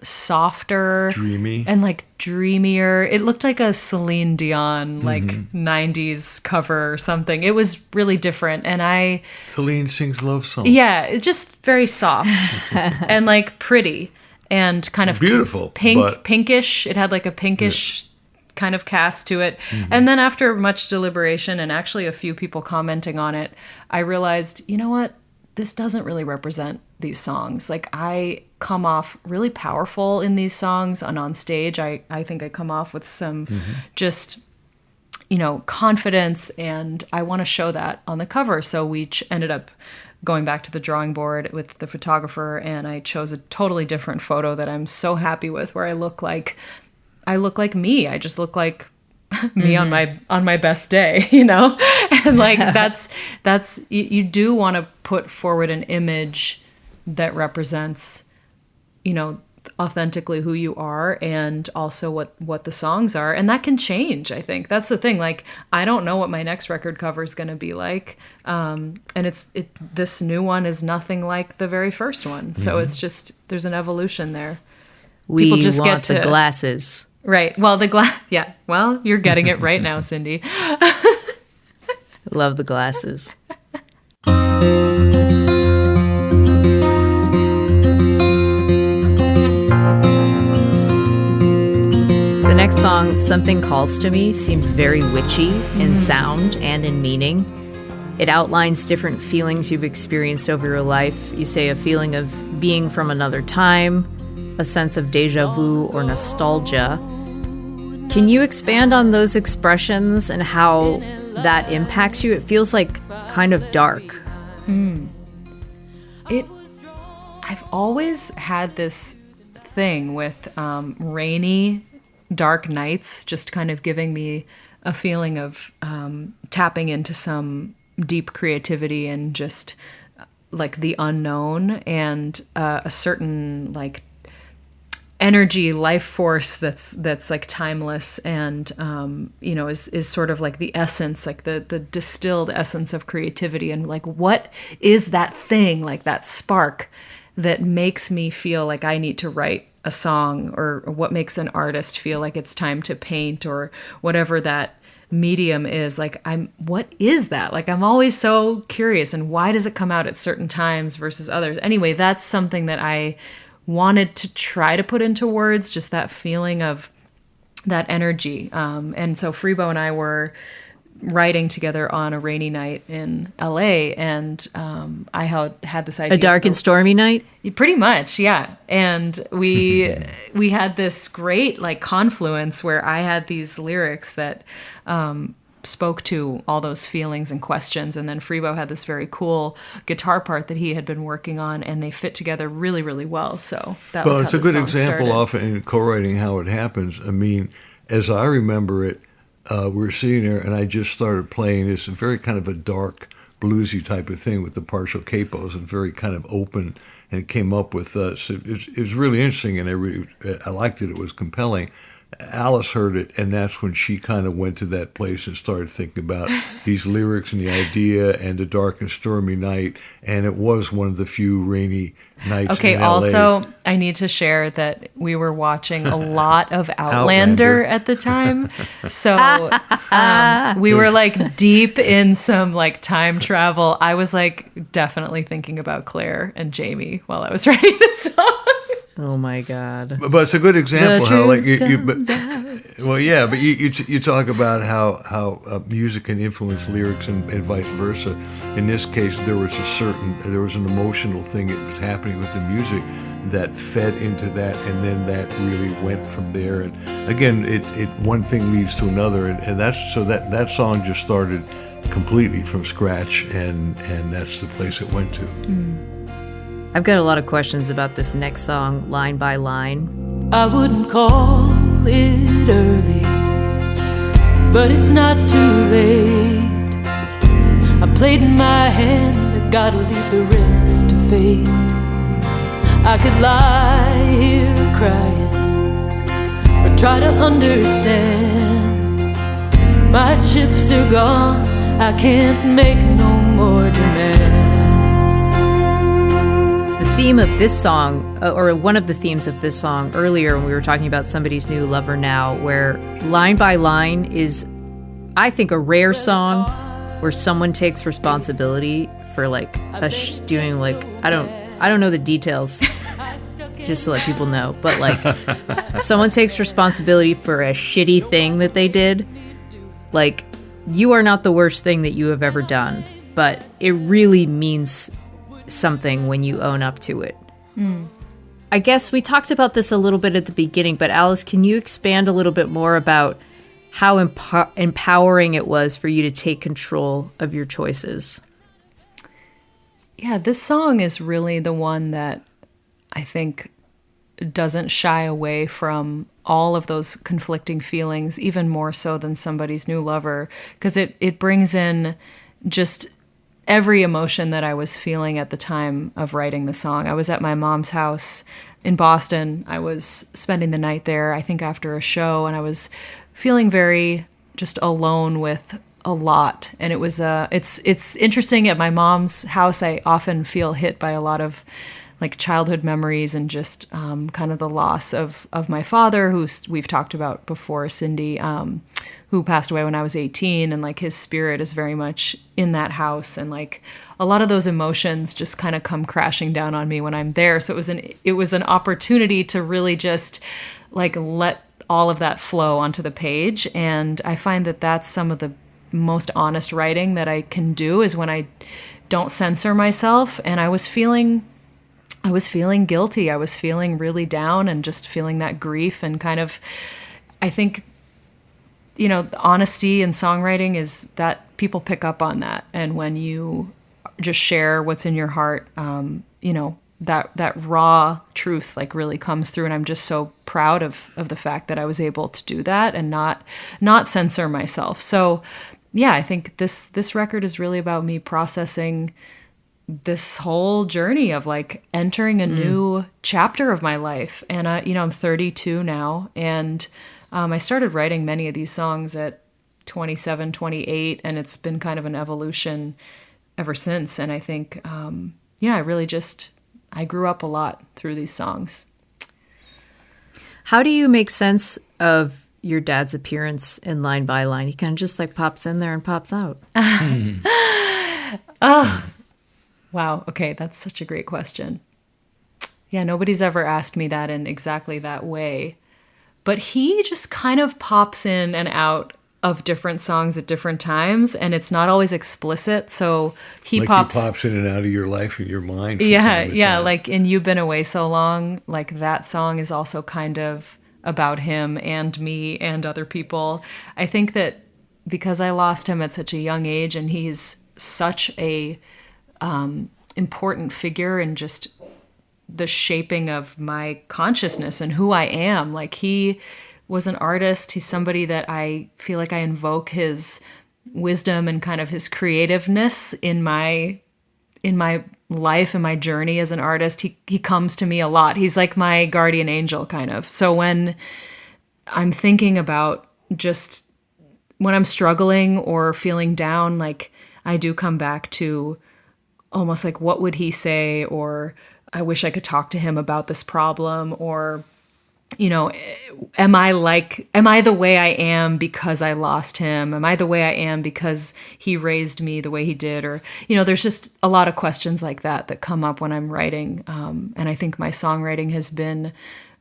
softer, dreamy, and dreamier. It looked like a Celine Dion 90s cover or something. It was really different, and Celine sings love songs. Yeah, it's just very soft and pretty and kind of beautiful, pinkish. It had a pinkish kind of cast to it. And then after much deliberation and actually a few people commenting on it, I realized, you know what? This doesn't really represent these songs. I come off really powerful in these songs, and on stage I think I come off with some just confidence, and I want to show that on the cover. So we ended up going back to the drawing board with the photographer, and I chose a totally different photo that I'm so happy with, where I look like me. I just look like me on my best day, and that's you do want to put forward an image that represents, authentically who you are, and also what the songs are, and that can change. I think that's the thing. I don't know what my next record cover is going to be like, and this new one is nothing like the very first one, so it's just there's an evolution there. People just want the glasses. Right. Well, yeah. Well, you're getting it right now, Cindy. Love the glasses. The next song, Something Calls to Me, seems very witchy in sound and in meaning. It outlines different feelings you've experienced over your life. You say a feeling of being from another time, a sense of deja vu or nostalgia. Can you expand on those expressions and how that impacts you? It feels kind of dark. I've always had this thing with rainy, dark nights, just kind of giving me a feeling of tapping into some deep creativity and just the unknown, and a certain energy, life force that's timeless, and is sort of the essence, the distilled essence of creativity. And what is that thing, that spark that makes me feel like I need to write a song, or what makes an artist feel like it's time to paint, or whatever that medium is. What is that? I'm always so curious, and why does it come out at certain times versus others? Anyway, that's something that I wanted to try to put into words, just that feeling of that energy. And so Freebo and I were writing together on a rainy night in LA, and I had this idea. A dark and stormy night? Pretty much, yeah. And we had this great confluence where I had these lyrics that spoke to all those feelings and questions, and then Freebo had this very cool guitar part that he had been working on, and they fit together really, really well. So that was how it's a the good song example started. often in co-writing how it happens. I mean, as I remember it, we were sitting there, and I just started playing this very kind of a dark, bluesy type of thing with the partial capos, and very kind of open, and it came up with so it was really interesting, and I liked it. It was compelling. Alice heard it, and that's when she kind of went to that place and started thinking about these lyrics and the idea and the dark and stormy night. And it was one of the few rainy nights Okay, in LA. also, I need to share that we were watching a lot of Outlander at the time. So we were like deep in some like time travel. I was like definitely thinking about Claire and Jamie while I was writing this song. Oh my God! But it's a good example The how, like, truth well, yeah. But you talk about how music can influence lyrics and vice versa. In this case, there was an emotional thing that was happening with the music that fed into that, and then that really went from there. And again, it one thing leads to another, and that song just started completely from scratch, and that's the place it went to. Mm. I've got a lot of questions about this next song, line by line. I wouldn't call it early, but it's not too late. I played in my hand, I gotta leave the rest to fate. I could lie here crying, or try to understand. My chips are gone, I can't make no more demands. The theme of this song, or one of the themes of this song earlier when we were talking about Somebody's New Lover Now, where line by line is, I think, a rare song where someone takes responsibility for like doing like, I don't know the details, just to let people know, but like someone takes responsibility for a shitty thing that they did. Like, you are not the worst thing that you have ever done, but it really means something when you own up to it. I guess we talked about this a little bit at the beginning, but Alice, can you expand a little bit more about how empowering it was for you to take control of your choices? Yeah, this song is really the one that I think doesn't shy away from all of those conflicting feelings, even more so than Somebody's New Lover, because it brings in just every emotion that I was feeling at the time of writing the song. I was at my mom's house in Boston. I was spending the night there, I think after a show, and I was feeling very just alone with a lot. And it was it's interesting. At my mom's house, I often feel hit by a lot of like childhood memories and just kind of the loss of my father, who we've talked about before, Cindy, who passed away when I was 18, and like his spirit is very much in that house, and like a lot of those emotions just kind of come crashing down on me when I'm there. So it was an opportunity to really just like let all of that flow onto the page, and I find that that's some of the most honest writing that I can do, is when I don't censor myself. And I was feeling guilty. I was feeling really down and just feeling that grief, and kind of, I think, you know, honesty in songwriting is that people pick up on that. And when you just share what's in your heart, you know, that raw truth like really comes through. And I'm just so proud of the fact that I was able to do that and not censor myself. So yeah, I think this record is really about me processing this whole journey of like entering a new chapter of my life. And I'm 32 now, and I started writing many of these songs at 27, 28, and it's been kind of an evolution ever since. And I think, I grew up a lot through these songs. How do you make sense of your dad's appearance in Line by Line? He kind of just like pops in there and pops out. Oh, wow. Okay, that's such a great question. Yeah, nobody's ever asked me that in exactly that way. But he just kind of pops in and out of different songs at different times, and it's not always explicit. So he pops in and out of your life and your mind. Yeah. Like in You've Been Away So Long, like that song is also kind of about him and me and other people. I think that because I lost him at such a young age, and he's such a important figure in just the shaping of my consciousness and who I am. Like, he was an artist. He's somebody that I feel like I invoke his wisdom and kind of his creativeness in my life and my journey as an artist. He comes to me a lot. He's like my guardian angel, kind of. So when I'm thinking about just when I'm struggling or feeling down, like I do come back to almost like, what would he say? Or I wish I could talk to him about this problem. Or, you know, am I the way I am because I lost him? Am I the way I am because he raised me the way he did? Or, you know, there's just a lot of questions like that come up when I'm writing. And I think my songwriting has been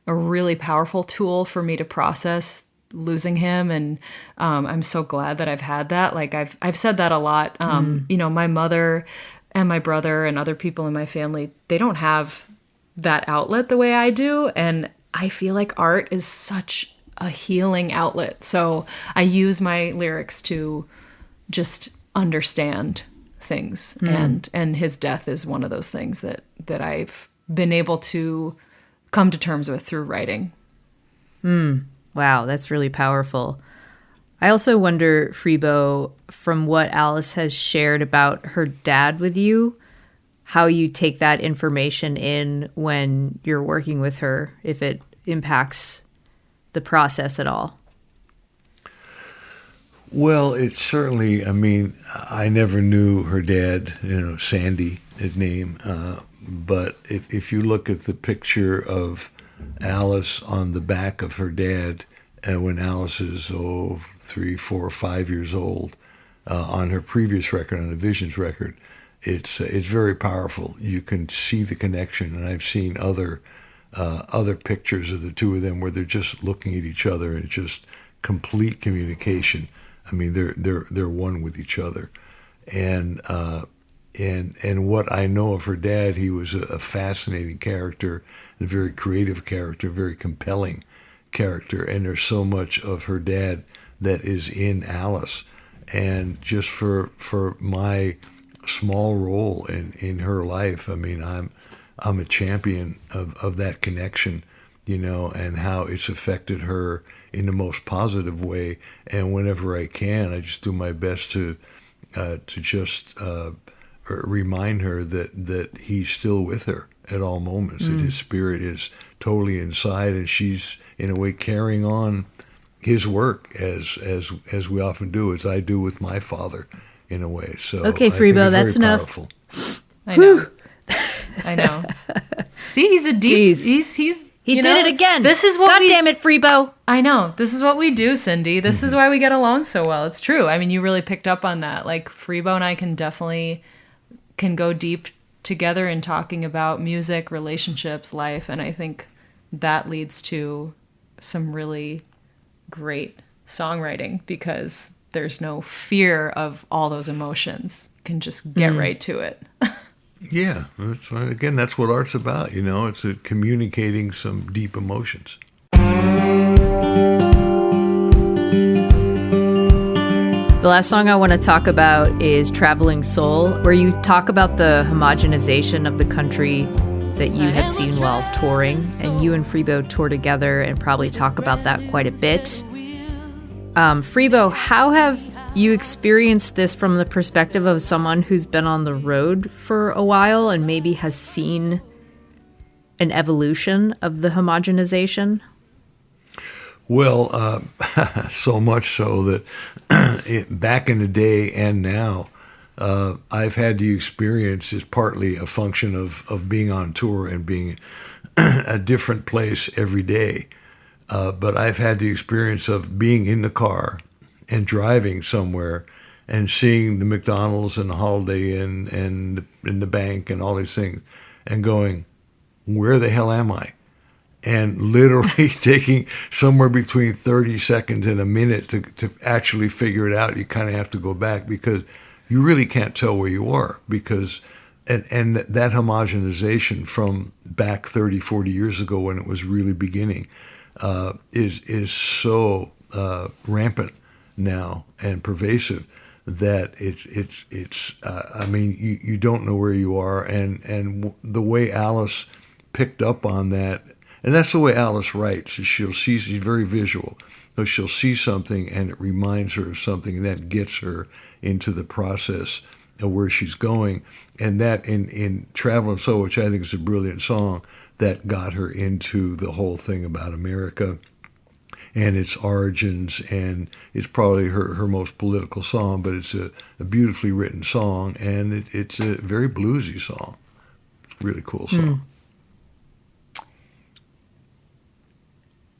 a really powerful tool for me to process losing him. And I'm so glad that I've had that. Like I've said that a lot. You know, my mother and my brother and other people in my family, they don't have that outlet the way I do. And I feel like art is such a healing outlet. So I use my lyrics to just understand things. And his death is one of those things that I've been able to come to terms with through writing. Wow, that's really powerful. I also wonder, Freebo, from what Alice has shared about her dad with you, how you take that information in when you're working with her, if it impacts the process at all. Well, it certainly, I mean, I never knew her dad, you know, Sandy, his name. But if you look at the picture of Alice on the back of her dad, when Alice is 3, 4, 5 years old, on her previous record, on the Visions record, it's very powerful. You can see the connection, and I've seen other pictures of the two of them where they're just looking at each other and just complete communication. I mean, they're one with each other, and what I know of her dad, he was a fascinating character, a very creative character, very compelling character, and there's so much of her dad that is in Alice, and just for my small role in her life, I mean, I'm a champion of that connection, you know, and how it's affected her in the most positive way. And whenever I can, I just do my best to just remind her that he's still with her at all moments, that his spirit is totally inside, and she's in a way carrying on his work as we often do, as I do with my father in a way. So okay, Freebo, that's enough. Powerful. I know. I know. See, he's a deep. He's He did it again. This is what. God damn it, Freebo! I know. This is what we do, Cindy. This is why we get along so well. It's true. I mean, you really picked up on that. Like Freebo and I can go deep together in talking about music, relationships, life, and I think that leads to some really great songwriting because there's no fear of all those emotions. You can just get right to it. Yeah, that's what art's about, you know. It's communicating some deep emotions. The last song I want to talk about is Traveling Soul, where you talk about the homogenization of the country that you have seen while touring, and you and Freebo tour together and probably talk about that quite a bit. Freebo, how have you experienced this from the perspective of someone who's been on the road for a while and maybe has seen an evolution of the homogenization? Well, so much so that back in the day and now, I've had the experience is partly a function of being on tour and being a different place every day. But I've had the experience of being in the car and driving somewhere and seeing the McDonald's and the Holiday Inn and the bank and all these things and going, where the hell am I? And literally taking somewhere between 30 seconds and a minute to actually figure it out. You kind of have to go back because you really can't tell where you are because, and that homogenization from back 30, 40 years ago when it was really beginning is so rampant now and pervasive that it's I mean, you don't know where you are. And the way Alice picked up on that, and that's the way Alice writes. She's very visual. So she'll see something and it reminds her of something, and that gets her into the process of where she's going. And that in Traveling Soul, which I think is a brilliant song, that got her into the whole thing about America and its origins, and it's probably her most political song, but it's a beautifully written song, and it's a very bluesy song. It's a really cool song.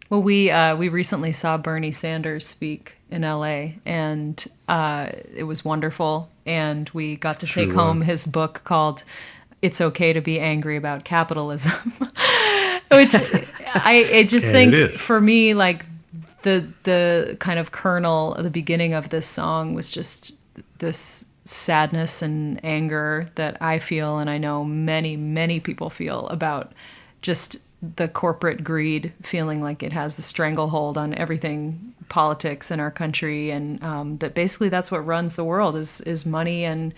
Well, we recently saw Bernie Sanders speak in LA, and it was wonderful. And we got to take home his book called "It's Okay to Be Angry About Capitalism," which I just think for me, like the kind of kernel at the beginning of this song was just this sadness and anger that I feel, and I know many people feel, about just the corporate greed, feeling like it has the stranglehold on everything politics in our country, and that basically that's what runs the world is money and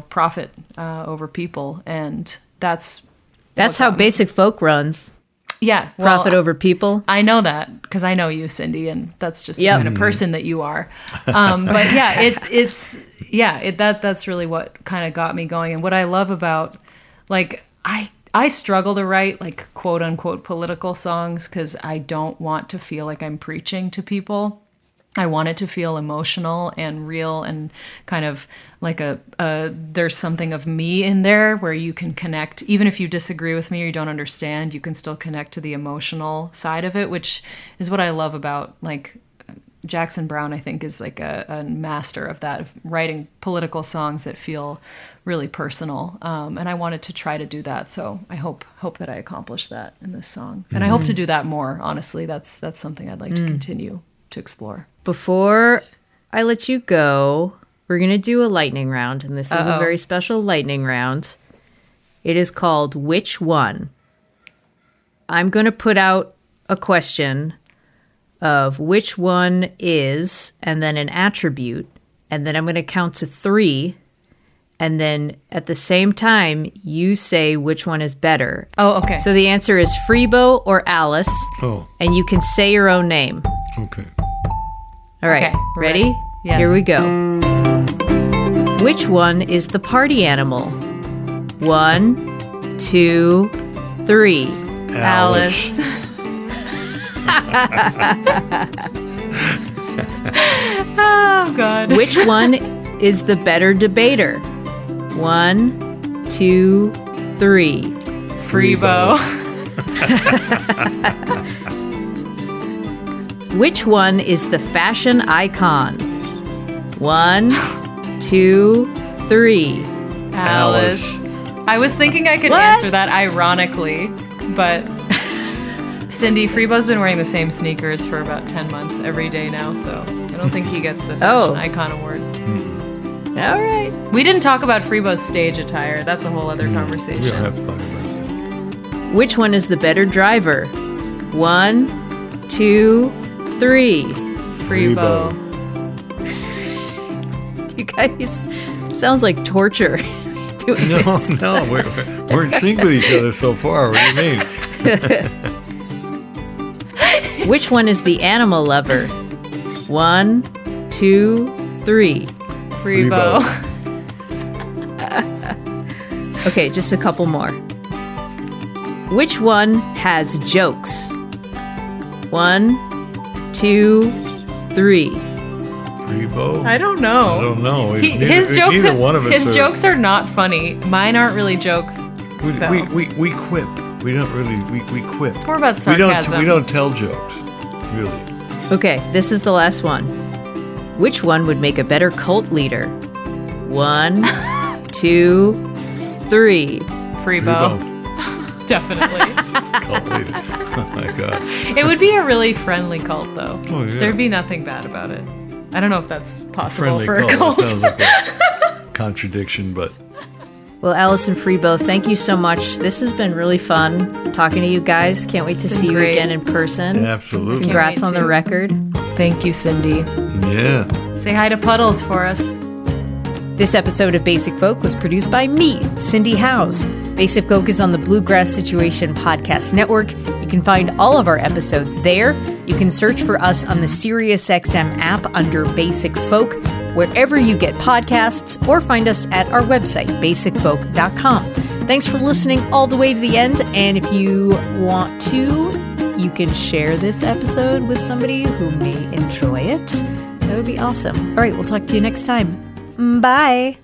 profit over people, and that's how basic folk runs. Yeah, profit over people. I know that because I know you, Cindy, and that's just the kind of person that you are. But yeah, that's really what kind of got me going, and what I love about, like, I struggle to write, like, quote unquote political songs because I don't want to feel like I'm preaching to people. I want it to feel emotional and real, and kind of like there's something of me in there where you can connect. Even if you disagree with me or you don't understand, you can still connect to the emotional side of it, which is what I love about, like, Jackson Browne, I think, is like a master of that, of writing political songs that feel really personal. And I wanted to try to do that. So I hope that I accomplished that in this song. And I hope to do that more, honestly. That's something I'd like to continue to explore. Before I let you go, we're going to do a lightning round. And this is a very special lightning round. It is called Which One? I'm going to put out a question of which one is, and then an attribute, and then I'm going to count to 3, and then at the same time, you say which one is better. Oh, okay. So the answer is Freebo or Alice. Oh. And you can say your own name. Okay. All right. Okay, ready? Yes. Here we go. Which one is the party animal? 1, 2, 3. Alice. Oh, God. Which one is the better debater? 1, 2, 3. Freebo. Which one is the fashion icon? 1, 2, 3. Alice. I was thinking I could answer that ironically, but Cindy, Freebo's been wearing the same sneakers for about 10 months every day now, so I don't think he gets the Fashion Icon Award. All right. We didn't talk about Freebo's stage attire. That's a whole other conversation. We don't have to talk about that. Which one is the better driver? 1, 2, 3. Freebo. You guys, sounds like torture. Doing this. No, we're in sync with each other so far. What do you mean? Which one is the animal lover? 1, 2, 3. Freebo. Okay, just a couple more. Which one has jokes? 1, 2, 3. Freebo? I don't know. I don't know. His jokes are not funny. Mine aren't really jokes. We quip. We don't really. We quip. It's more about sarcasm. We don't tell jokes. Really. Okay, this is the last one. Which one would make a better cult leader? 1, 2, 3. Freebo. Definitely. Cult leader. Oh my God. It would be a really friendly cult, though. Oh, yeah. There'd be nothing bad about it. I don't know if that's possible Friendly for a cult. That sounds like a contradiction, but. Well, Alice and Freebo, thank you so much. This has been really fun talking to you guys. Can't wait to see you again in person. Absolutely. Congrats on the record. Thank you, Cindy. Yeah. Say hi to Puddles for us. This episode of Basic Folk was produced by me, Cindy Howes. Basic Folk is on the Bluegrass Situation Podcast Network. You can find all of our episodes there. You can search for us on the SiriusXM app under Basic Folk, wherever you get podcasts, or find us at our website, basicfolk.com. Thanks for listening all the way to the end, and if you want to you can share this episode with somebody who may enjoy it, that would be awesome. All right, we'll talk to you next time. Bye.